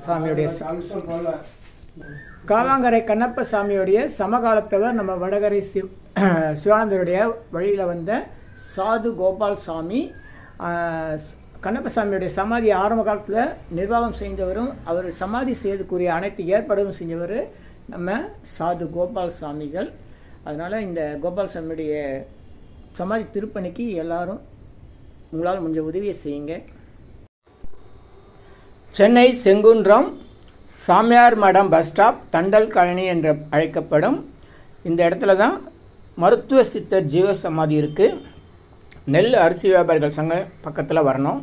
சாமியுடைய காவாங்கரை கண்ணப்ப சாமியுடைய சமகாலத்தவர் நம்ம வடகரை சிவானந்தருடைய வழியில் வந்த சாது கோபால் சாமி. கண்ணப்ப சாமியுடைய சமாதி ஆரம்ப காலத்தில் நிர்வாகம் செய்தவரும் அவர் சமாதி செய்யறதுக்குரிய அனைத்து ஏற்பாடும் செஞ்சவர் நம்ம சாது கோபால் சாமிகள். அதனால் இந்த கோபால் சாமியுடைய சமாதி திருப்பணிக்கு எல்லாரும் உங்களால் முடிஞ்ச உதவியை செய்யுங்க. சென்னை செங்குன்றம் சாமியார் மடம் பஸ் ஸ்டாப் தண்டல் காலனி என்று அழைக்கப்படும் இந்த இடத்துல தான் மருத்துவ சித்தர் ஜீவ சமாதி இருக்குது. நெல் அரிசி வியாபாரிகள் சங்கம் பக்கத்தில் வரணும்.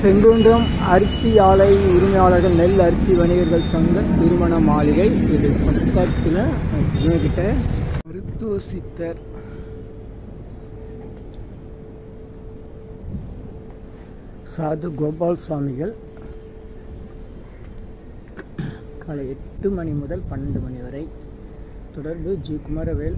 செங்குன்றம் அரிசி ஆலை உரிமையாளர்கள் நெல் அரிசி வணிகர்கள் சங்க திருமண மாளிகை. இது பக்கத்தில் கிட்ட மருத்துவ சித்தர் சாது கோபால் சுவாமிகள் காலை 8 மணி முதல் 12 மணி வரை. தொடர்பு ஜி குமரவேல்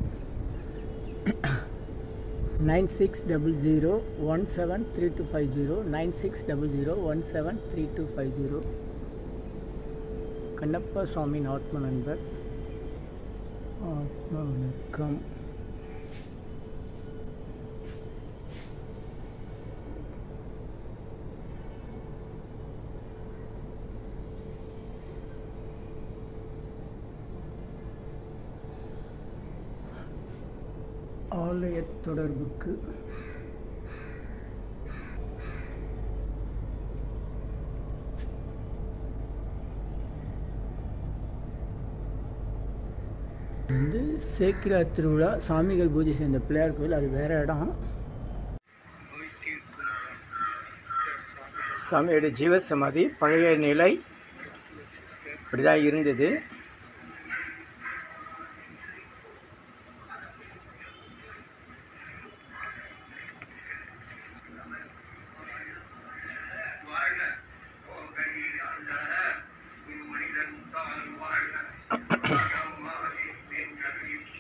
9600173250 9600173250. கண்ணப்ப சுவாமியின் ஆத்ம நண்பர். ஆத்ம வணக்கம். ஆலய தொடர்புக்கு வந்து சேக்கிரா திருவிழா சாமிகள் பூஜை செய்த பிள்ளையார் கோயில். அது வேற இடம். சாமியோட ஜீவசமாதி பழைய நிலை இப்படிதான் இருந்தது.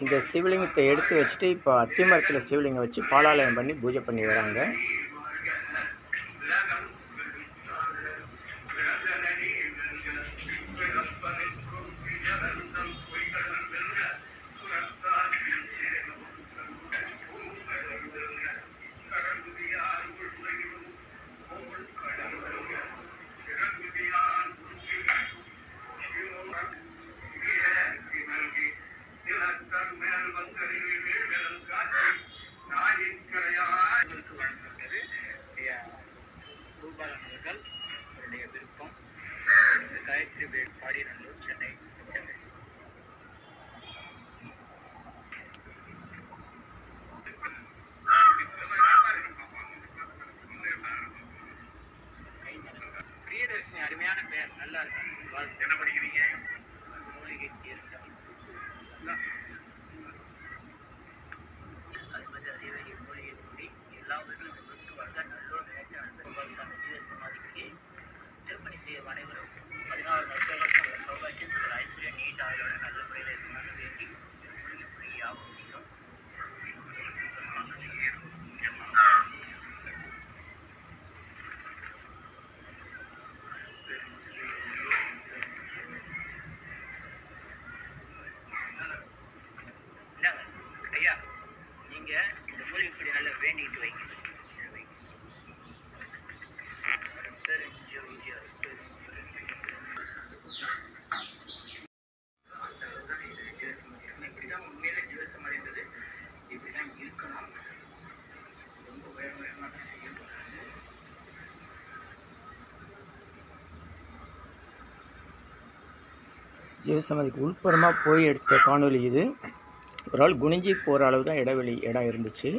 இந்த சிவலிங்கத்தை எடுத்து வச்சுட்டு இப்போ அத்திமரத்தில் சிவலிங்கம் வச்சு பாலாலயம் பண்ணி பூஜை பண்ணி வராங்க. சென்னை. பிரியதர்ஷினி அருமையான பெயர், நல்லா இருக்கு. என்ன படிக்கிறீங்க? மூலிகை தீர்த்தம். அது மாதிரி அறிவை மூலிகை கூடி எல்லா உயிர்களும் விட்டுவாங்க. நல்லோர் நினைச்ச சமாதிக்கு திருப்பணி செய்ய அனைவரும் 16 வருஷங்கள் சௌபாக்கியம் சில ஐஸ்வர்யா நீட் ஆயுளோட நல்ல முறையில் இருக்கணும்னு வேண்டி மூலிகை யாவும் செய்யும். ஐயா, நீங்க இந்த மூலிகை இப்படி நல்லா வேண்டிட்டு வைங்க. இப்படிதான் உண்மையில ஜீவசமாதின்றது இப்படிதான் இருக்கணும். ரொம்ப வேகமாக செய்யக்கூடாது. ஜீவசமாதிக்கு உள்புறமாக போய் எடுத்த காணொலி இது. ஒரு ஆள் குனிஞ்சி போகிற அளவு தான் இடம் இருந்துச்சு.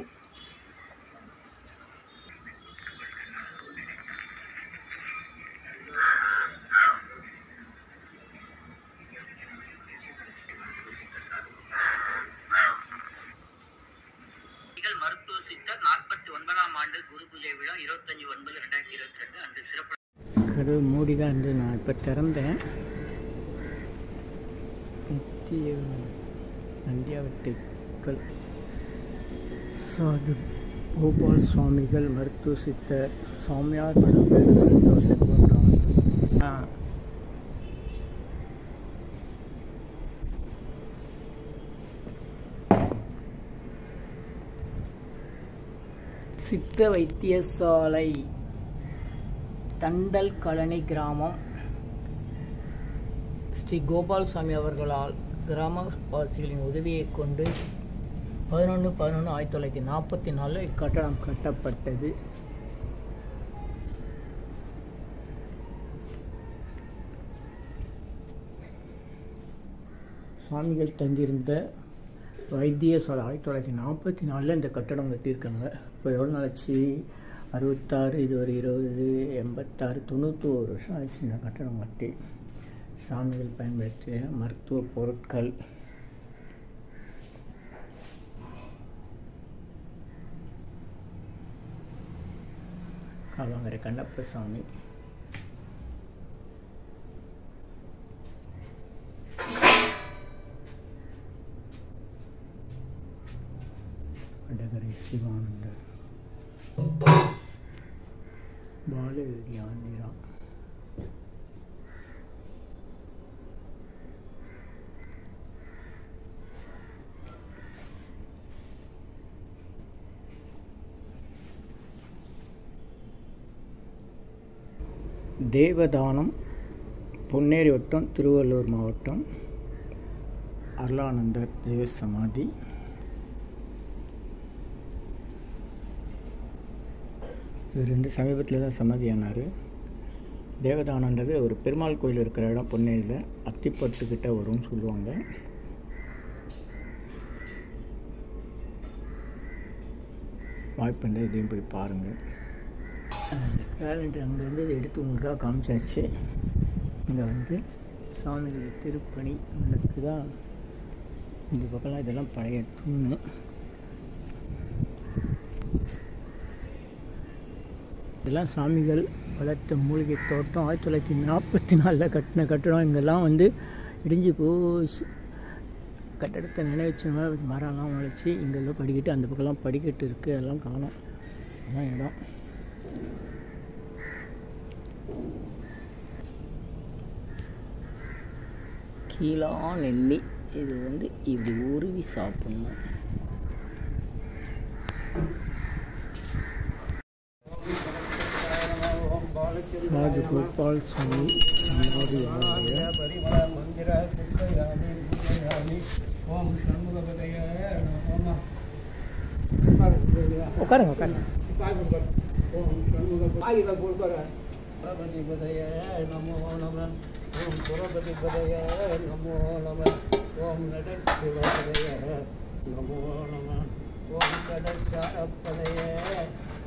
மருத்துவ சித்தர் 49ஆம் ஆண்டு குரு பூஜை விழா 25/9/2022 அன்று சிறப்பு. கதவு மூடிதான் இருந்து நான் இப்போ திறந்தேன். நந்தியாவட்டைகள் சாது கோபால் சுவாமிகள் மருத்துவ சித்தர் சாமியார் மடம். சித்த வைத்தியசாலை தண்டல் கழனி கிராமம் ஸ்ரீ கோபால்சாமி அவர்களால் கிராமவாசிகளின் உதவியை கொண்டு 11/11/1944 இக்கட்டடம் கட்டப்பட்டது. சுவாமிகள் தங்கியிருந்த வைத்தியசாலை 1944 இந்த கட்டடம் கட்டியிருக்காங்க. இப்போ எவ்வளோ நாள் ஆச்சு? 66, இது ஒரு 20, 86, 91 வருஷம் ஆச்சு இந்த கட்டடம் கட்டி. சாமிகள் பயன்படுத்திய மருத்துவ பொருட்கள், காவாங்கரை கண்ணப்பசாமி, வடகரை சிவானந்தர், பாலயோகி ஆந்திரா, தேவதானம், பொன்னேரி வட்டம், திருவள்ளூர் மாவட்டம், அருளானந்தர் ஜீவ சமாதி, இவர் வந்து சமீபத்தில் தான் சமாதியானார். தேவதானன்றது ஒரு பெருமாள் கோயில் இருக்கிற இடம் பொன்னேரியில், அத்திப்பட்டுக்கிட்ட வரும்னு சொல்லுவாங்க. வாய்ப்பு இருந்தால் இதையும் போய் பாருங்கள். கேலண்டர் அங்கேருந்து எடுத்து உங்களுக்காக காமிச்சாச்சு. இங்கே வந்து சாமிகளுடைய திருப்பணி நடக்குதா. இந்த பக்கம்லாம் இதெல்லாம் பழைய தூணு. இதெல்லாம் சாமிகள் வளர்த்த மூலிகை தோட்டம். 1944 கட்டின கட்டடம். இங்கெல்லாம் வந்து இடிஞ்சு போச்சு. கட்டடத்தை நினைவச்ச மரம்லாம் முளைச்சி இங்கெல்லாம் படிக்கட்டு, அந்த பக்கம்லாம் படிக்கட்டு இருக்குது, அதெல்லாம் காணும். அதுதான் இடம். கீழா நெல்லி, இது வந்து இப்படி உருவி சாப்பிடணும். சாது கோபால் சாமி உட்காருங்க உட்காருங்க. புரபதிபதய நமோ நம. ஓம் புரபதிபதய நமோ நம. ஓம் நடசிவபதய நமோ நம. ஓம் கடற்சாரப்பதய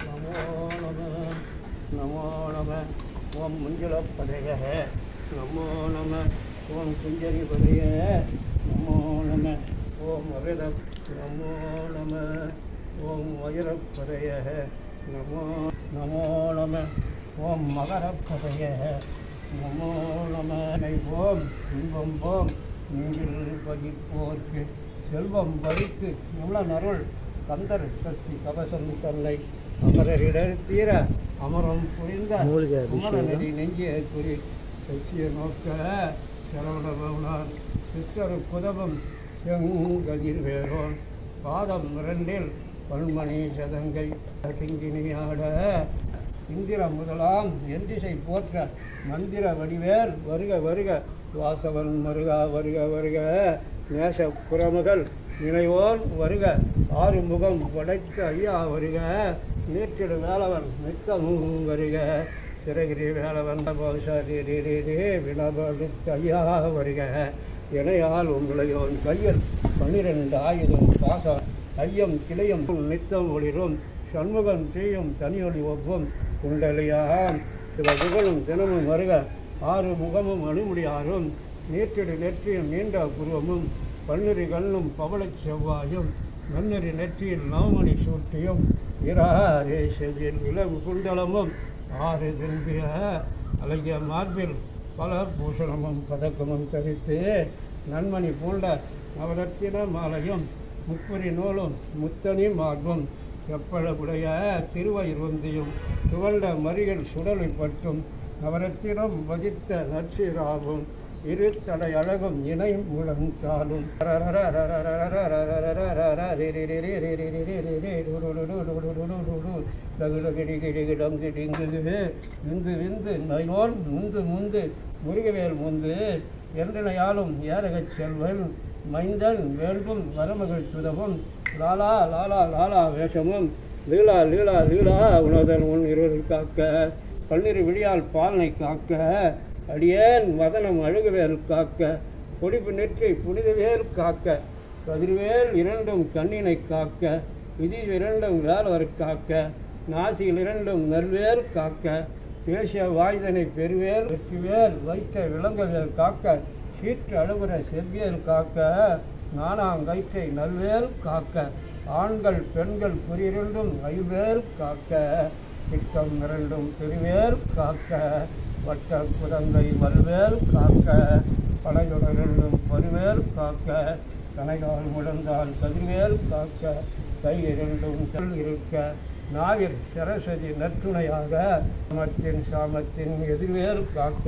நமோ நம. நமோ நம. ஓம் மஞ்சுளப்பதய நமோ நம. ஓம் குஞ்சரிபதய நமோ நம. ஓம் அவித நமோ நம. ஓம் வஜரப்பதய நமோ நமோ நம. ஓம் மகரப்பதய நமோ நம. ஓம் இன்பம் போம் நீங்கள் பதிப்போர்க்கு செல்வம் பறித்து நுளனருள் கந்தர் சசி கவசம் தன்னை அமரரிடர் தீர அமரம் புரிந்த அமரநெறி நெஞ்சிய குறி சசிய நோக்க சரவண பவனார் சித்தரு புதவம் செங்கதிர் வேரோன் பாதம் 2 பன்மணி சதங்கை கிங்கினியாட இந்திர முதலாம் எந்திசை போற்ற மந்திர வடிவேல் வருக வருக. வாசவன் மருகா வருக வருக. நேச புறமகள் நினைவோன் வருக. 6 முகம் படைத்த ஐயா வருக. நீற்றிடு வேலவன் நித்தமும் வருக. சிறகிரி வேலவன் வினபடித்த ஐயா வருக. இணையால் உங்களையோன் கையில் 12 ஆயுதம் பாச ஐயம் கிளையும் நித்தம் ஒளிரும் சண்முகம் செய்யும் தனியொலி ஒப்பும் குண்டலியாம் சிவகுகளும் தினமும் வருக. 6 முகமும் அணுமுடியாரும் நீற்றிடு நெற்றியும் நீண்ட புருவமும் 12 கண்ணும் பவளச் செவ்வாயும் மன்னரி நெற்றியில் நவமணி சூட்டியும் இராரேசையில் இலவு குண்டலமும் 6 திரும்பிய அழகிய மார்பில் பல பூஷணமும் பதக்கமும் தரித்து நன்மணி பூண்ட நவரத்தின மாலையும் முப்புரி நூலும் முத்தனி மார்பும் எப்பழகுடைய திருவயிறுந்தியும் துவண்ட மறியல் சுடலை பட்டும் நவரத்தினம் வகித்த நற்சீராகும் இரு தடை அழகும் இணை முழந்தாலும் விந்து விந்து நயோன் முந்து முந்து முருகவேல் முந்து என்றனையாலும் ஏரகச் செல்வன் மைந்தன் வேள்வும் வரமகள் சுதவும் லாலா லாலா லாலா வேஷமும் லீலா லீலா லீலா உணர்தல் உன் இருவரில் காக்க பன்னிரு விழியால் பாலனை காக்க அடியேன் வதனம் அழுகுவேல் காக்க பொடிப்பு நெற்றி புனிதவேல் காக்க கதிர்வேல் இரண்டும் கண்ணினை காக்க விதி இரண்டும் வேலவர் காக்க நாசியில் இரண்டும் நல்வேல் காக்க பேசிய வாய்தனை பெருவேல் வெற்றிவேல் வைத்த விலங்கவேல் காக்க சீற்று அழுகுற செவ்வியல் காக்க நானாங்கயிற்றை நல்வேல் காக்க ஆண்கள் பெண்கள் குறியிரண்டும் ஐவேல் காக்க திட்டம் இரண்டும் பெருவேல் காக்க வட்ட குரங்கை வல்வேல் காக்க படையுடனும் பருவேல் காக்க கனைகால் முழந்தால் கதிர்வேல் காக்க கை இரண்டும் செல் இருக்க நாவில் சரஸ்வதி நற்றுணையாக சாமத்தின் சாமத்தின் எதிர்வேல் காக்க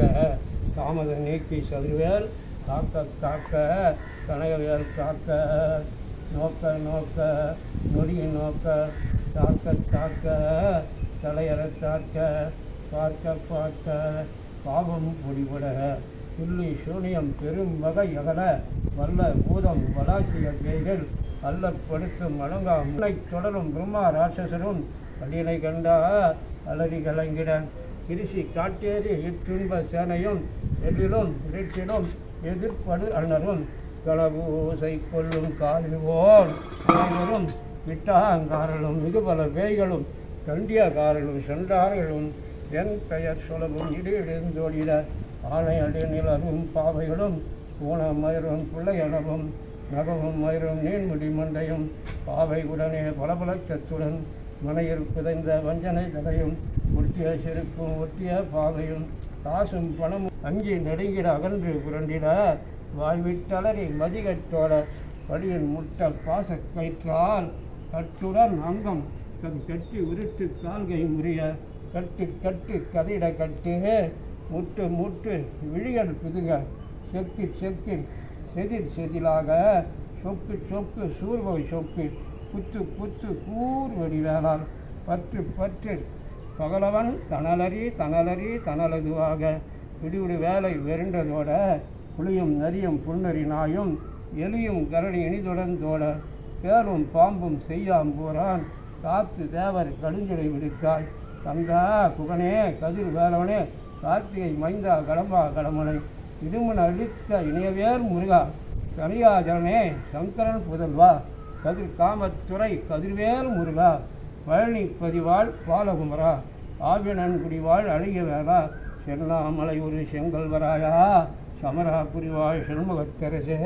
தாமத நீக்கி சதுர்வேல் காக்க காக்க கனகவேல் காக்க நோக்க நோக்க நொடியை நோக்க தாக்க தாக்க தலையற தாக்க பார்க்க பார்க்க பாவம் பொடிபட புள்ளி சூனியம் பெரும் வகை அகல வல்ல பூதம் வலாசிய கைகள் அல்லப்படுத்தும் அடங்கா முன்னை தொடரும் பிரம்மா ராட்சசரும் அடியனை கண்டா அலறி கலங்கிட கிரிசி காட்டேறி இற்றுன்ப சேனையும் எதிலும் இருட்டிலும் எதிர்ப்படு அண்ணரும் களபூசை கொள்ளும் காலிவோன் அனைவரும் விட்டாங்காரலும் மிகுபல வேய்களும் கண்டியகாரலும் சென்றார்களும் என் பெயர் சொல்லவும் இடிந்தோடிட ஆணை அடிநிலரும் பாவைகளும் ஊனமயிரும் பிள்ளையளவும் நகவும் மயிரும் நீன்முடி மண்டையும் பாவை உடனே பலபலக்கத்துடன் மனையில் புதைந்த வஞ்சனை தலையும் ஒட்டிய செருக்கும் ஒட்டிய பாவையும் காசும் பணமும் அங்கி நெடுங்கிட அகன்று புரண்டிட வாய்விட்டலறி மதிகட்டோட படியின் முட்ட பாச கயிற்றால் கட்டுடன் அங்கம் கட்டி உருட்டு கால்கை முறிய கட்டு கட்டு கதிட கட்டு முட்டு முட்டு விழிகள் புதுக செக்கு செக்கு செதில் செதிலாக சொக்கு சொக்கு சூர்வை சொக்கு குத்து குத்து கூர் வடிவேளால் பற்று பற்று பகலவன் தணலறி தணலறி தணலதுவாக விடுவிடு வேலை வெருண்டதோட புளியும் நரியும் புன்னறி நாயும் எலியும் கரடி இனிதுடந்தோட தேரும் பாம்பும் செய்யாம் போறான் காத்து தேவர் கடுஞ்சடை விடுத்தாய் தந்தா குகனே கதிர் வேலவனே கார்த்திகை மைந்தா கடம்பா கடமனை இடுமன் அழித்த இணையவேர் முருகா கனியாஜனே சங்கரன் புதல்வா கதிர் காமத்துறை கதிர்வேல் முருகா பழனி பதிவாள் பாலகுமரா ஆவியனன் குடிவாள் அழகிய வேளா செல்லாமலை ஒரு செங்கல் வராயா சமரா புரிவாய் செல்முகத்தரசே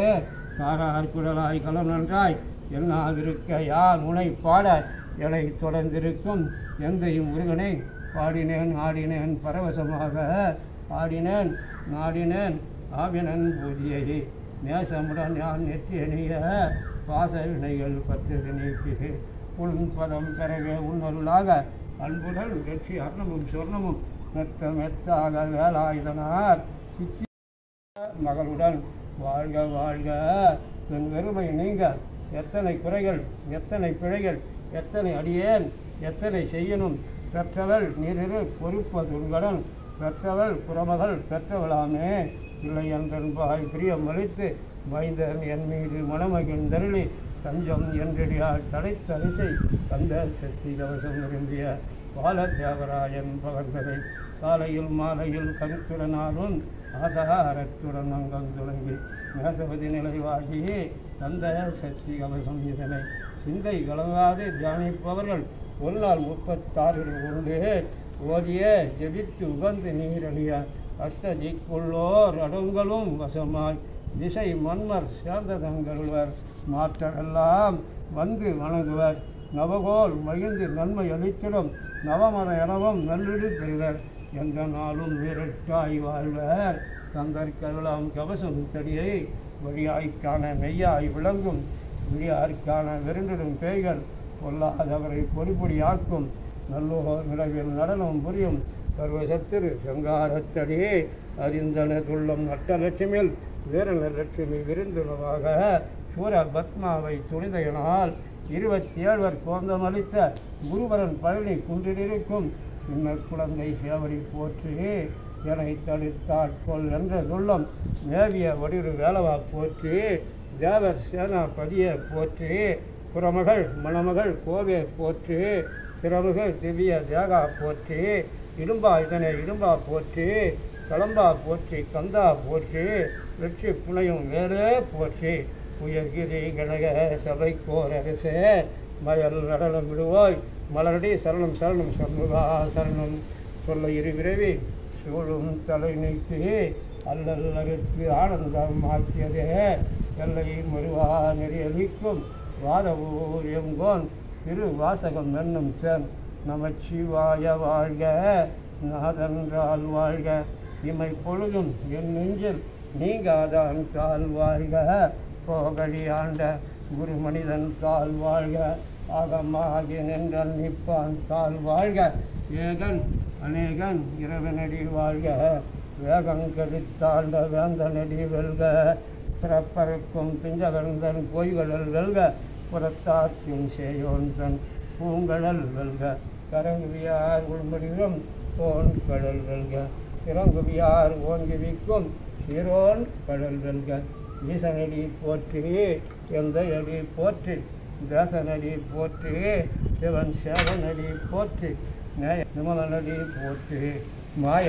காரார் குடலாய் கலம் நன்றாய் எல்லாம் இருக்க யார் முனை பாட எலை தொடர்ந்திருக்கும் எந்தையும் முருகனை பாடினேன் ஆடினேன் பரவசமாக ஆடினேன் நாடினேன் ஆவினன் பூஜையை நேசமுடன் யான் நெற்றியணிய பாச வினைகள் பற்று நீக்கி உன் பதம் பிறகு உன்னருளாக அன்புடன் வெற்றி அர்ணமும் சொர்ணமும் மெத்த மெத்தாக வேலாயுதனார் மகளுடன் வாழ்க வாழ்க என் வெறுமை நீங்க எத்தனை குறைகள் எத்தனை பிழைகள் எத்தனை அடியேன் எத்தனை செய்யணும் பெற்றவள் நீரிரு பொறுப்பதுங்கடன் பெற்றவள் புறமகள் பெற்றவளாமே இல்லை என்றன்பாய் பிரியம் அளித்து மைந்தன் என் மீது மணமகிழ்ந்தருளி தஞ்சம் என்றடியால் தடைத்தரிசை தந்த சக்தி கவசம் விரும்பிய பால தியாகராயன் பகர்ந்ததை காலையில் மாலையில் கருத்துடனாலும் ஆசாரத்துடன் அங்கம் தொடங்கி மேசபதி நிலைவாகி தந்த சக்தி கவசம் இதனை சிந்தை கலங்காது தியானிப்பவர்கள் ஒரு நாள் 36 உண்டு ஓதிய ஜெபித்து உகந்து நீரழிய அஷ்டதிக்குள்ளோர் அடங்களும் வசமாய் திசை மன்மர் சேர்ந்ததங்கள்வர் மாற்றரெல்லாம் வந்து வணங்குவர் நவகோல் மகிழ்ந்து நன்மை அளித்திடும் நவமத எனவும் நல்லிடு பெறுவர் எந்த நாளும் வீரட்டாய் வாழ்வர் தங்கற்கருளாம் கவசம் தடியை வழியாய்க்கான மெய்யாய் விளங்கும் விழியார்க்கான விருண்டிடும் பேய்கள் பொல்லாதவரை பொறிப்பொடியாக்கும் நல்லோர் நிலவில் நடனம் புரியும் சர்வசத்திரு சங்காரத்தடியே அறிந்தன துள்ளம் அட்டலட்சுமியில் வீரன லட்சுமி விருந்துணவாக சூர பத்மாவை துணிதையனால் 27 கோந்தமளித்த குருவரன் பழனி குன்றிலிருக்கும் இன்ன குழந்தை சேவடி போற்றி எனை தடுத்தாட்கொள் என்ற துள்ளம் மேவிய வடிவு வேலவா போற்றி தேவர் சேனாபதியை போற்றி புறமகள் மணமகள் கோவே போற்றி திறமுகள் திவ்ய தேகா போற்றி இடும்பா இதனை இடும்பா போற்றி களம்பா போற்றி கந்தா போற்றி வெற்றி புனையும் வேலே போற்றி உயர்கிரி கனக சபை கோரரசே மயல் நடனம் விடுவாய் மலரடி சரணம் சரணம் சண்முகா சரணம் சொல்ல இருவிரவி சூழும் தலை நீக்கி அல்லல் அறுத்து ஆனந்தம் ஆக்கியதே எல்லை மறுவா நெறியளிக்கும் வாதவூர் எங்கோன் திருவாசகம் என்னும் சேன் நமச்சிவாய வாழ்க நாதன்றால் வாழ்க இமை பொழுதும் என் நெஞ்சில் நீங்காதான் தாழ் வாழ்க போகடி ஆண்ட குரு மனிதன் தாழ் வாழ்க ஆகமாகி நின்றல் நிற்பான் தாழ் வாழ்க ஏகன் அநேகன் இரவனடி வாழ்க வேகம் கெடுத்தாண்ட வேந்தனடி வெல்க பிறப்பருக்கும் பிஞ்சகர்ந்தன் பொய்களல் வெல்க புறத்தாற்றும் சேயோன் தன் பூங்கடல் வெல்க கரங்குவியார் உள்மடிவும் தோன் கடல் வெல்க இறங்குவியார் ஓங்குவிக்கும் சிரோன் கடல் வெல்க ஈசனடி போற்றி எந்த அடி போற்றி தேசனடி போற்றி சிவன் சேவனடி போற்றி நேய நிமலனடி போற்றி மாய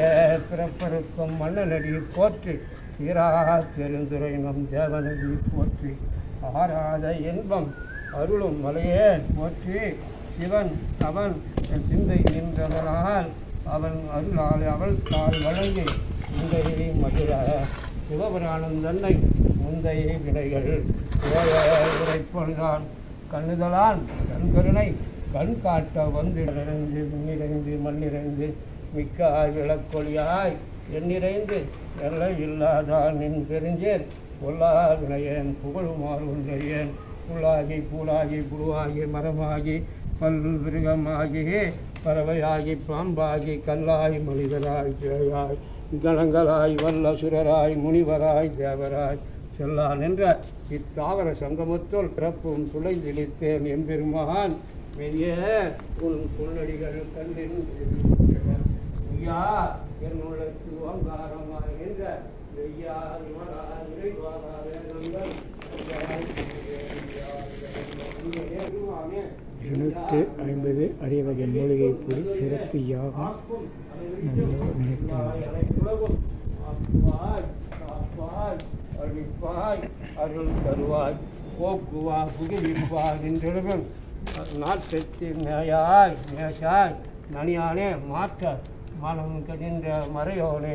பிறப்பருக்கும் மன்னனடி போற்றி தீரா பெருந்துரை நம் தேவனடி போற்றி ஆராத இன்பம் அருளும் மலையே போற்றி சிவன் அவன் சிந்தை நின்றதனால் அவன் அருளால் அவள் தாள் வழங்கி முந்தையை மகிழ சிவபுராணம் தன்னை முந்தைய வினைகள் உரைப்பொழுதான் கண்ணுதலான் கண்கருணை கண் காட்ட வந்து நிறைந்து நிறைந்து மண்ணிறைந்து மிக்காய் விளக்கொழியாய் எண்ணிறைந்து எல்லை இல்லாதான் நின் பெருஞ்சேர் பொல்லா வினையேன் புகழுமாறு ஒன்றறியேன் புல்லாகி பூலாகி புழுவாகி மரமாகி பல்விருகமாகி பறவையாகி பாம்பாகி கல்லாய் மனிதராய் ஜெயாய் கணங்களாய் வல்லசுரராய் முனிவராய் தேவராய் செல்லான் என்ற இத்தாவர சங்கமத்துள் பிறப்பும் துளைந்திழித்தேன் எம்பெருமான் மெய்ய உன் புன்னடிகள் கண்டின் ஐயா என் உள்ளத்து ஓங்காரமாய் என்ற ஐயா இறைவாரா வேதங்கள் 250 அரியவகை மூலிகை பொடி சிறப்பு யாகம் அழிப்பாய் அருள் தருவாய் போக்குவா புகுவிப்பாய் என்றெழுகும் நாட்டத்தின் மேயாய் மேஷாய் நனியானே மாற்ற மனம் கடின்ற மறையோனே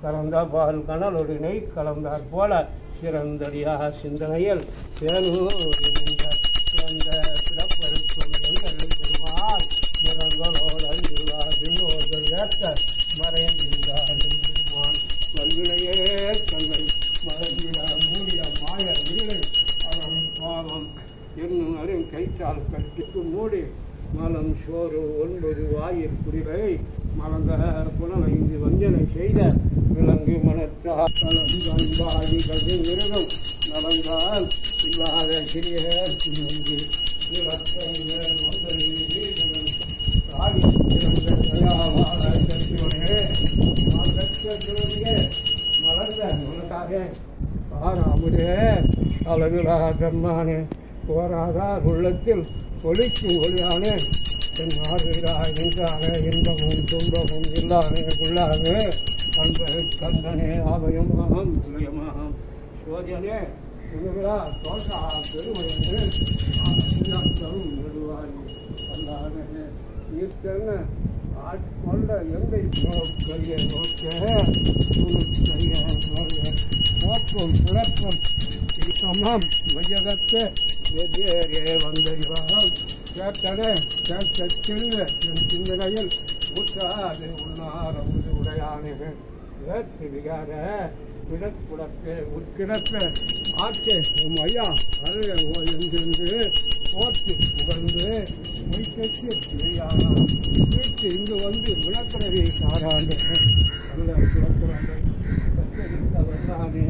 கலந்த பால் கனலொடினை கலந்தாற் போல சிறந்தடியா சிந்தனையில் சிறந்த சிறப்பருக்கும் எங்கள் பெருமாள் நிறங்களோடு அஞ்சுவார் பின்னோர்கள் ஏற்ற மறைந்திருந்தார் பெருமான் வல்வினையே தன்னை மறந்திட மூடிய மாய வீடு அவன் பாவம் என்னும் அரும் கைத்தால் கட்டிக்கு மூடி மலம் சோறு 9 வாயில் குடிவை மலர்ந்த புலனைந்து வஞ்சனை செய்த விலங்கு மனத்தால் அன்பாகி கதி மிருகம் நலந்தால் இல்லாத சிறிய நெஞ்சு நிலத்தை மலர்ந்த மனதாக ஆறாமுதே அளவிலா பெம்மானே போராதார் உள்ளத்தில் ஒளிக்கும் ஒளியானே என் ஆறுகிறாய் நின்றானே இன்பமும் துன்பமும் இல்லானே உள்ளானே அன்பு கந்தனே ஆபயமாம் உலயமாம் சோதனே சுகவிழா தோஷா பெருமையனே ஆனந்தம் நெடுவாய் அல்லானே நீர்த்தன ஆட்கொண்ட எந்தை நோக்கரிய நோக்க போக்கும் பிறப்பும் சமம் வையகத்தை வெவ்வேறே வந்தறிவாகம் கேட்டனே கேட்க செல்வ என் சிந்தனையில் ஊற்றாது உன்னாரமுது உடையானே வேற்று விகார விடக்குடப்பே உட்கிடப்ப ஆற்றே உம் ஐயா அருக ஓய்ந்திருந்து போற்றி புகழ்ந்து மொய்கட்டு இறையாராம் வீட்டு இங்கு வந்து விளக்குறவை சாராண்டு நல்ல விளக்குறாங்க கத்தரித்த வல்லானே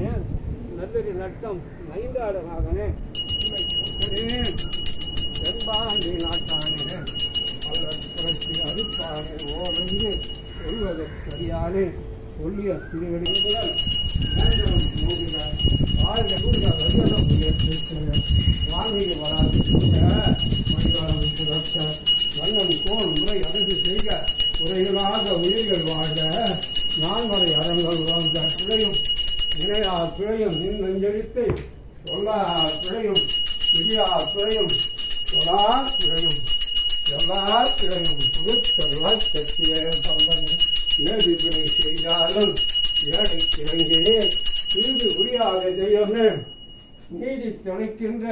நல்லொரு நட்டம் நைந்தாடனாகனே தென்பாண்டி நாட்டானே அவர் புரட்சி அறுப்பானே ஓரங்கு சொல்வதற்கரியானே சொல்லிய திருவடிகள் வானிலை வராது மனிதர்கள் புரட்ச வண்ணம் கோல் முறை அழகு செய்க குறைகளாக உயிர்கள் வாழ நான்மறை அறங்கள் வாழ்ந்த பிழையும் நினையா பிழையும் நின் நெஞ்செழுத்தை சொல்லா பிழையும் விதியா பிழையும் சொல்லா பிழையும் எல்லா பிழையும் புதுத்தருவாய் சத்திய சம்பன் ஏழு பிழை செய்தாலும் ஏழை கிழங்கே சிறிது உரியாத தெய்வமே நீதி துணைக்கின்ற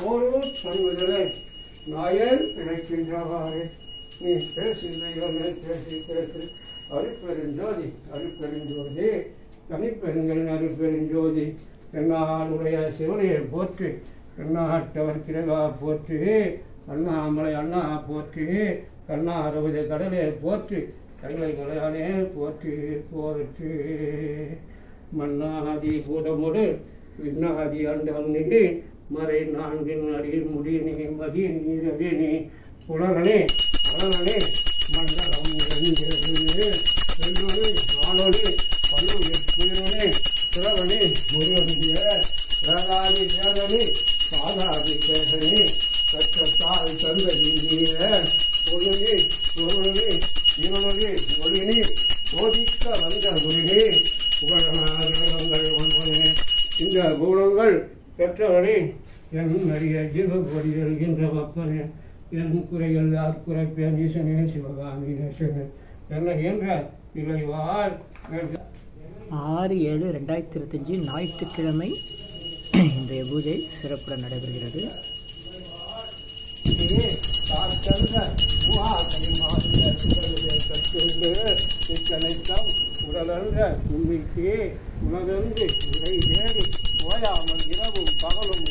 போரும் தன்விதனை நாயன் பிழைக்கின்றவாறு நீ பேசி தெய்வமே பேசி பேசு அருட்பெருஞ்சோதி அருட்பெருஞ்சோதி தனிப்பெருங்கள் அருட்பெருஞ்சோதி என்னாளுடைய சிவனையை போற்றி எண்ணாட்டவர் கிரகா போற்றி அண்ணாமலை அண்ணா போற்றி கண்ணா அறுபது கடலே போற்றி கைலை கலையானே போற்றி போற்றி மன்னாதி பூதமுடு விண்ணாதி அண்டம் நீ மறை நான்கின் அடியில் முடி நீ மதி நீர் அடி நீ புலனே அரணனே மண்டலம் வெள்ளொரு நாளொரு பல்லு புயனே புலவனே முருகந்திய வேளாதி வேதனே சாதாதி கேசனே கற்றத்தால் தந்ததி நீர பொருளே பொருளே இவனே ஒளினே போதிக்க வந்த குருகே புகழங்கள் ஒன்றே இந்த குணங்கள் பெற்றவனே என் நிறைய ஜீவபடி எழுகின்ற வப்பனே என் குறைகள் யார் குறைப்பேன் ஈசனே சிவகாமி நேசனே என்ன என்ற இளைவார் 6/7/2025 ஞாயிற்றுக்கிழமை இன்றைய பூஜை சிறப்புடன் நடைபெறுகிறது. உடலன்ற உண்மைக்கு உணர்ந்து உரை தேடி ஓயாமல் இரவும் பகலும்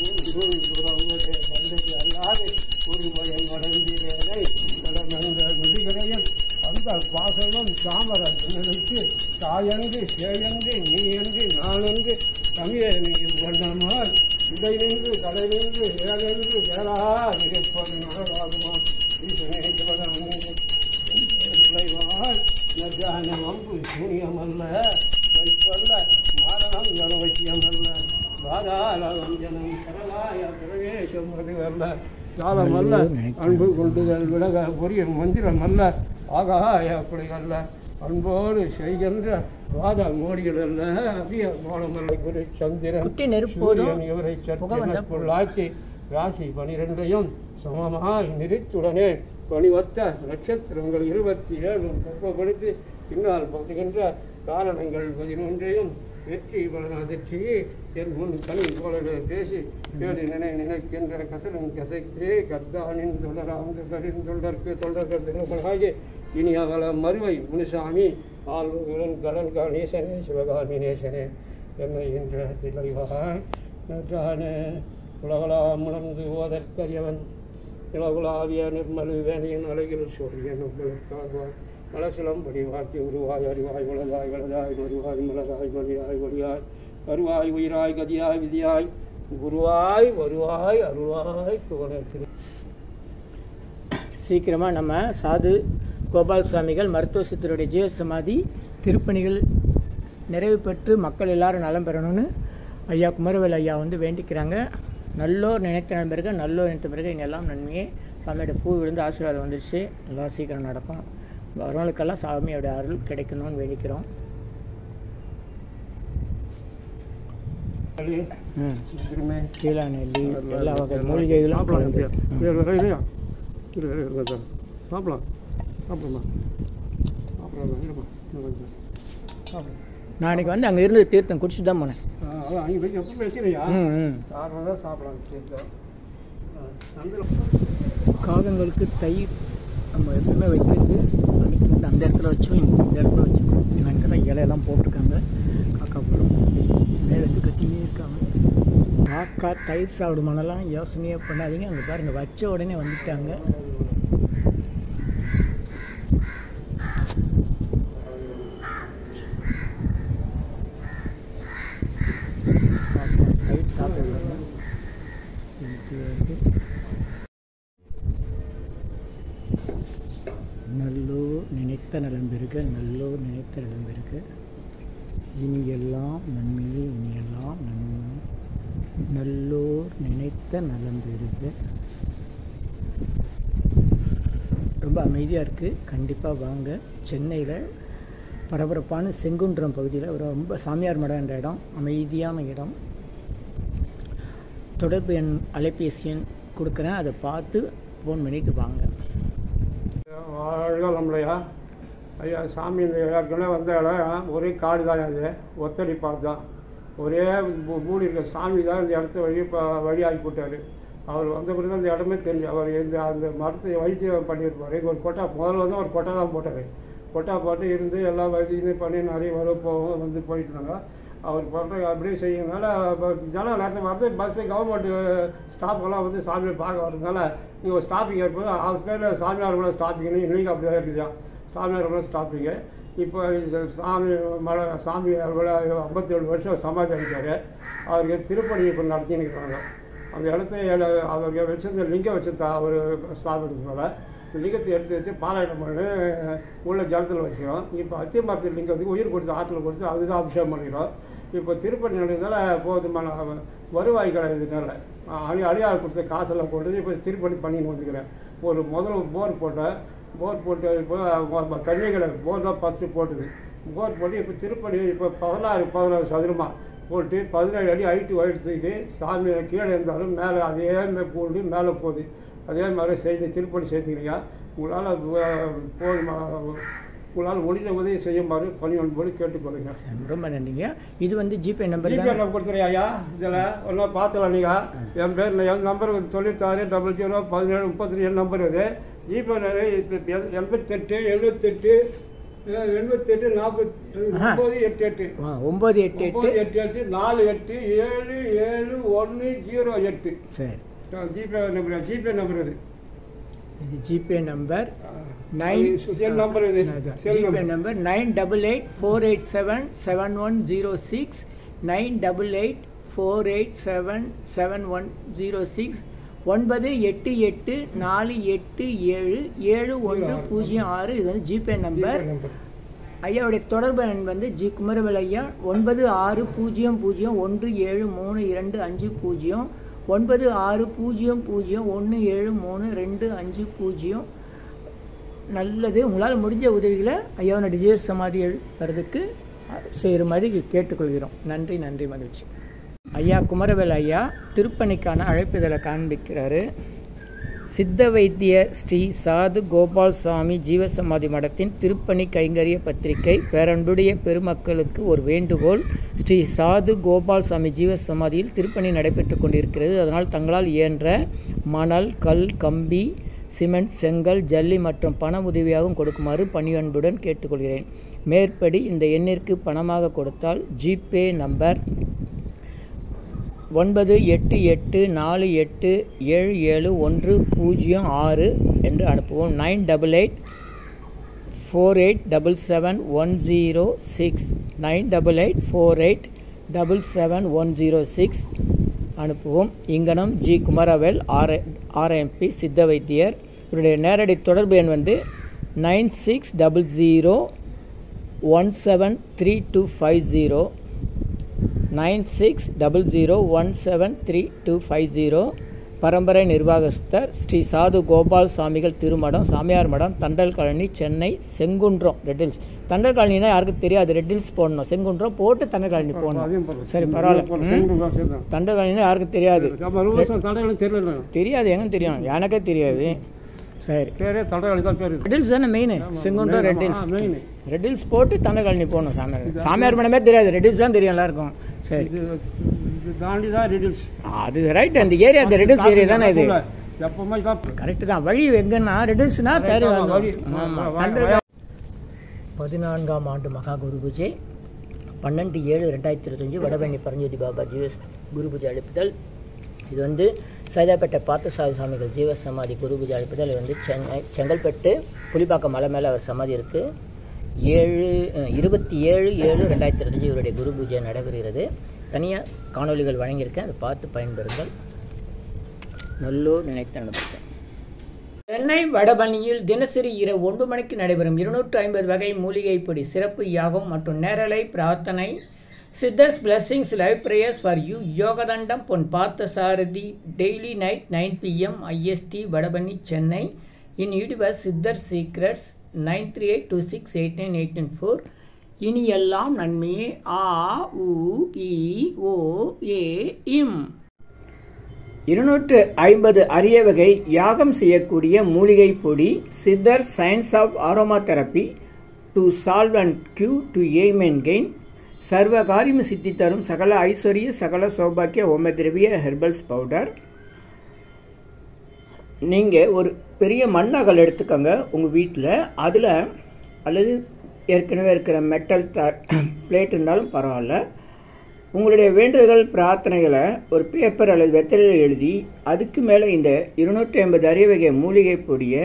அல்லாது ஒரு பயம் நடந்திரேனை கடந்த நொடிகளையும் அந்த பாசனம் தாமர நினைத்து தாயன்று சேயன்று நீயன்று நானன்று தமிழனையும் வண்ணமால் இடைநின்று தலைநின்று ஏழென்று ஏழா இருப்பது நலவாகுமா ஈசனே விளைவாள் நஜான அம்பு சூனியமல்ல வைப்பல்ல மாரணம் ஜனவசியமல்ல பாதாளவஞ்சனம் சரலாய பிரவேசம் அதுவல்ல காலமல்ல அன்பு கொண்டுதல் விலக பொரிய மந்திரம் அல்ல ஆகாய குலைகல்ல அன்போடு செய்கின்ற வாத மோடிகள் அல்ல அபிய கோலமல்லை குரு சந்திரன் சூரியன் இவரை சற்றுக்குள்ளாக்கி ராசி 12ஐயும் சமமாய் நிறுத்துடனே பணிவத்த நட்சத்திரங்கள் 27 பக்குவப்படுத்தி பின்னால் பகுகின்ற காரணங்கள் 11ஐயும் வெற்றி பலனதிர்ச்சி என் முன் கனி போல பேசி கேடு நினைக்கின்ற கசரும் கசைக்கு கர்த்தானின் தொடராம் தொடரின் தொடர்க்கு தொடர்கள் திருமணாகி இனி அவள மறுவை முனுசாமி ஆளுடன் கடன் கணேசனே சிவகாமி நேசனே என்னை என்ற திளைவாய் நன்றான உலகளாம் உணர்ந்து ஓதற்கரியவன் நிலகுலாவிய நிர்மலு வேணியின் அழகில் சூரியன் உங்களுக்காகுவார் மலசிலம்படி வார்த்தை உருவாய் அறிவாய் உலகாய் வலதாய் மறுவாய் மலராய் மொழியாய் ஒளியாய் வருவாய் உயிராய் கதியாய் விதியாய் குருவாய் வருவாய் அருவாய் குவனத்திரு. சீக்கிரமாக நம்ம சாது கோபால் சாமிகள் மருத்துவ சித்தருடைய ஜீவ சமாதி திருப்பணிகள் நிறைவு பெற்று மக்கள் எல்லாரும் நலம் பெறணும்னு ஐயா குமரவேல் ஐயா வந்து வேண்டிக்கிறாங்க. நல்லோர் நினைத்த நண்பர்கள் நல்லோர் நினைத்த பிறகு இங்கே எல்லாம் நன்மையே சாமியோட பூ விழுந்து ஆசீர்வாதம் வந்துடுச்சு. எல்லாம் சீக்கிரம் நடக்கும். வரவங்களுக்கெல்லாம் சாமியோட அருள் கிடைக்கணும்னு வேண்டிக்கிறோம். கீழாநெல்லி எல்லா வகை மூலிகைகளும் சாப்பிடலாம் நான் அன்றைக்கி வந்து அங்கே இருந்து தீர்த்தம் குடிச்சுட்டு தான் போனேன். காகங்களுக்கு தயிர் நம்ம எப்பவுமே வைக்கிறது அன்றைக்கி வந்து அந்த இடத்துல வச்சோம், இந்த இடத்துல வச்சோம். நான் இங்கே தான் இலையெல்லாம் போட்டிருக்காங்க. காக்கா பழம் மேலேருந்து கத்தினே இருக்காங்க. காக்கா தயிர் சாப்பிடுமானெல்லாம் யோசனையே பண்ணாதீங்க. அங்கே பாருங்கள், வச்ச உடனே வந்துட்டாங்க. தயிர் சாப்பிடுவாங்க. நல்லோர் நினைத்த நலம் பெருக, நல்லோர் நினைத்த நலம் பெருக, இனியெல்லாம் நன்மையே இனியெல்லாம் நன்மை, நல்லோர் நினைத்த நலம் பெருக. ரொம்ப அமைதியாக இருக்குது. கண்டிப்பாக வாங்க. சென்னையில் பரபரப்பான செங்குன்றம் பகுதியில் ஒரு ரொம்ப சாமியார் மடம் என்ற இடம், அமைதியான இடம். தொடர்பு எண், அலைபேசி எண் கொடுக்குறேன், அதை பார்த்து ஃபோன் பண்ணிட்டு வாங்க. நம்மளையா ஐயா சாமி இந்த ஏற்கனவே வந்த இடம் ஒரே காடு தான். அது ஒத்தடி பார்த்து தான் ஒரே மூடி இருக்க சாமி தான் இந்த இடத்த வழி ஆகி போட்டார். அவர் வந்த பிறகு அந்த இடமே தெரிஞ்சு அவர் அந்த மரத்தை வைத்தியம் பண்ணியிருப்பார். ஒரு கொட்டா முதல்ல வந்து ஒரு கொட்டை தான் போட்டார். கொட்டா போட்டு இருந்து எல்லாம் வைத்தியம் பண்ணி நிறைய வரும் போவோம் வந்து போயிட்டுருந்தாங்க. அவர் பண்ணுற அப்படியே செய்யறதுனால ஜனம் நேரத்தில் வந்து பஸ்ஸு கவர்மெண்ட் ஸ்டாஃப்லாம் வந்து சாமியை பார்க்க வர்றதுனால இங்கே ஒரு ஸ்டாப்பிங் ஏற்போது அவர் பேர் சாமியார் கூட ஸ்டாப்பிங்னு இன்றைக்கி அப்படி தான் இருக்குதா, சாமியார் கூட ஸ்டாப்பிங்கு. இப்போ சாமி கூட 57 வருஷம் சமாதி அளித்தார். அவருக்கு திருப்பணி இப்போ நடத்தின்னு இருக்கிறாங்க. அந்த இடத்த அவருக்கு வச்சிருந்த லிங்கம் வச்சுருந்தா அவர் ஸ்தாபனத்தினால லிங்கத்தை எடுத்து வச்சு பாராயணம் பண்ணி உள்ள ஜலத்தில் வைக்கிறோம். இப்போ அத்திய மரத்து லிங்கத்துக்கு உயிர் கொடுத்து ஆற்றில் கொடுத்து அதுதான் அபிஷேகம் பண்ணிக்கிறோம். இப்போ திருப்பணி நடந்ததால் போதுமான வருவாய் கிடையாதுனால அடியார் கொடுத்த காசெல்லாம் போட்டு இப்போ திருப்பணி பண்ணின்னு வந்துக்கிறேன். முதல்ல போர் போட்டேன். போர் போட்டு இப்போ தண்ணிகளை போர் தான் ஃபஸ்ட்டு போட்டுது. போர் போட்டு இப்போ திருப்பணி இப்போ 16 சதுரமாக போட்டு 17 அடி ஹைட்டு தூக்கி சாமி கீழே இருந்தாலும் மேலே அதே மாதிரி போட்டு மேலே போகுது. அதே மாதிரி செய்து திருப்பணி சேர்த்துக்கிறீங்க. உங்களால் முடிஞ்ச உதவி செய்யுமாறு பணியான்போடு கேட்டுக்கொள்ளுங்க. ரொம்ப நன்றிங்க. இது வந்து ஜிபே நம்பர் கொடுத்துறேன் ஐயா. இதில் ஒன்றா பார்த்துலாம் நீங்கள். என் பேர் என் நம்பர் 96 00 17 33 என் நம்பர் இது. ஜிபே 88 78 78 48 48 சரி, ஜிபே நம்பர் இது. இது ஜிபே நம்பர். செல் நம்பர் இது. GPay number 9884877106 9884877106 9884877106. இது வந்து ஜிபே நம்பர். ஐயாவுடைய தொடர்பு எண் வந்து ஜி குமரவேல் ஐயா 9600173250 9600173250. நல்லது. உங்களால் முடிஞ்ச உதவிகளை ஐயாவோட டிஜிட்டல் சமாதி வர்றதுக்கு செய்கிற மாதிரி கேட்டுக்கொள்கிறோம். நன்றி, நன்றி, மகிழ்ச்சி. ஐயா குமரவேல் ஐயா திருப்பணிக்கான அழைப்புதலை காண்பிக்கிறாரு. சித்த வைத்திய ஸ்ரீ சாது கோபால்சாமி ஜீவசமாதி மடத்தின் திருப்பணி கைங்கரிய பத்திரிகை. பேரன்புடைய பெருமக்களுக்கு ஒரு வேண்டுகோள். ஸ்ரீ சாது கோபால்சாமி ஜீவசமாதியில் திருப்பணி நடைபெற்று கொண்டிருக்கிறது. அதனால் தங்களால் இயன்ற மணல், கல், கம்பி, சிமெண்ட், செங்கல், ஜல்லி மற்றும் பண உதவியாகவும் கொடுக்குமாறு பணியன்புடன் கேட்டுக்கொள்கிறேன். மேற்படி இந்த எண்ணிற்கு பணமாக கொடுத்தால் ஜிபே நம்பர் 9884877106 என்று அனுப்புவோம். 9884877106 9884877106 அனுப்புவோம். இங்கனம் ஜி குமரவேல் RMP சித்த வைத்தியர். இவருடைய நேரடி தொடர்பு எண் வந்து 9600173250 9600173250. பரம்பரை நிர்வாகஸ்தர் ஸ்ரீ சாது கோபால் சாமிகள் திருமடம், சாமியார் மடம், தண்டல் காலனி, சென்னை, செங்குன்றம், ரெட்டில்ஸ். தண்டல் காலனினா யாருக்கும் தெரியாது, ரெட்டில்ஸ் போடணும். செங்குன்றம் போட்டு தண்டல் காலனி போடணும். சரி, பரவாயில்ல. தண்டல் காலனினா யாருக்கும் தெரியாது, தெரியாது. எங்க தெரியும்? எனக்கே தெரியாது. சரி, ரெட்டில்ஸ் தானே மெயின். செங்குன்றம் ரெட்டில்ஸ். ரெட்டில்ஸ் போட்டு தண்டல் காலனி போகணும். சாமியார் மடமே தெரியாது, ரெட்டில்ஸ் தான் தெரியும் எல்லாருக்கும். சரி, அது ரைட். அந்த ஏரியா, அந்த ரெட்டில்ஸ் ஏரியா தானே இது. கரெக்ட் தான். வழி எங்கன்னா ரெட்டில்ஸ்னா பேரு. 14ஆம் ஆண்டு மகா குரு பூஜை 12/7/2025 வடபழனி பரஞ்சோதி பாபா குரு பூஜை அழைப்புதல். இது வந்து சைதாப்பேட்டை பார்த்தசாரதி சுவாமிகள் ஜீவ சமாதி குரு பூஜை அழைப்புதல். இது வந்து செங்கல்பட்டு புலிப்பாக்கம் மலை மேலே அவர் சமாதி இருக்குது. 27/7/2025 இவருடைய குரு பூஜை நடைபெறுகிறது. தனியாக காணொலிகள் வழங்கியிருக்கேன், அதை பார்த்து பயன்பெறுங்கள். நல்லூர் நினைத்த அனுபவம். சென்னை வடபழனியில் தினசரி இரவு 9 மணிக்கு நடைபெறும் 250 வகை மூலிகை பொடி சிறப்பு யாகம் மற்றும் நேரலை பிரார்த்தனை Siddhars blessings live prayers for you Yogadandam Pon Parthasarathy daily night 9 PM IST Vadapalani Chennai. In YouTuber Siddhar secrets 9382689894. இனி எல்லாம் நன்மையே. ஆ உ இ ஓ ஏ இம். 250 அரிய வகை யாகம் செய்யக்கூடிய மூலிகை பொடி சித்தர் science of aroma therapy to solve and cure to aim and gain. சர்வ காரியம் சித்தி தரும் சகல ஐஸ்வர்ய சகல சௌபாக்கிய ஓமதிரவிய ஹெர்பல்ஸ் பவுடர். நீங்கள் ஒரு பெரிய மண்ணகல் எடுத்துக்கோங்க உங்கள் வீட்டில். அதில் அல்லது ஏற்கனவே இருக்கிற மெட்டல் பிளேட் இருந்தாலும் பரவாயில்ல, உங்களுடைய வேண்டுதல்கள் பிரார்த்தனைகளை ஒரு பேப்பர் அல்லது வெத்தலையில் எழுதி அதுக்கு மேலே இந்த 250 அரிய வகை மூலிகை பொடியை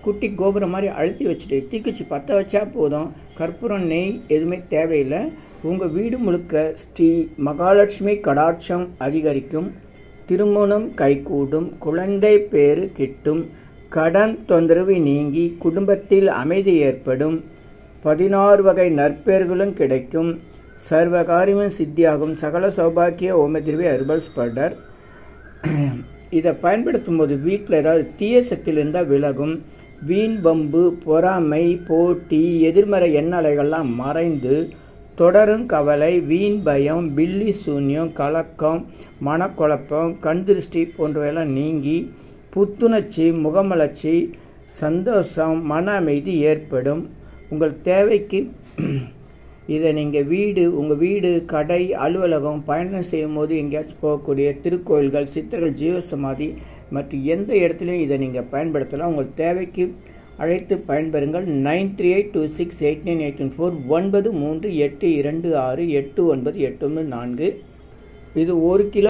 குட்டி கோபுரம் மாதிரி அழுத்தி வச்சுட்டு தீக்குச்சி பற்ற வச்சா போதும். கற்பூரம் நெய் எதுவுமே தேவையில்லை. உங்கள் வீடு முழுக்க ஸ்ரீ மகாலட்சுமி கடாட்சம் அதிகரிக்கும், திருமணம் கைகூடும், குழந்தை பேறு கிட்டும், கடன் தொந்தரவு நீங்கி குடும்பத்தில் அமைதி ஏற்படும், 16 வகை நற்பெயர்களும் கிடைக்கும், சர்வகாரியமும் சித்தியாகும், சகல சௌபாக்கிய ஓமதிரவி ஹெர்பல்ஸ் பவுடர். இதை பயன்படுத்தும் போது வீட்டில் ஏதாவது தீய சக்தியில் இருந்தால் விலகும். வீண் பம்பு, பொறாமை, போட்டி, எதிர்மறை எண்ணலைகள்லாம் மறைந்து தொடரும் கவலை, வீண் பயம், பில்லி சூன்யம், கலக்கம், மனக்குழப்பம், கண் திருஷ்டி போன்றவையெல்லாம் நீங்கி புத்துணர்ச்சி, முகமலர்ச்சி, சந்தோஷம், மன அமைதி ஏற்படும். உங்கள் தேவைக்கு இதை நீங்கள் உங்கள் வீடு, கடை, அலுவலகம், பயணம் செய்யும் போது எங்கேயாச்சும் போகக்கூடிய திருக்கோயில்கள், சித்தர்கள் ஜீவசமாதி மற்றும் எந்த இடத்துலையும் இதை நீங்கள் பயன்படுத்தலாம். உங்கள் தேவைக்கு அழைத்து பயன்பெறுங்கள். 9382689894 9382689894. இது 1 கிலோ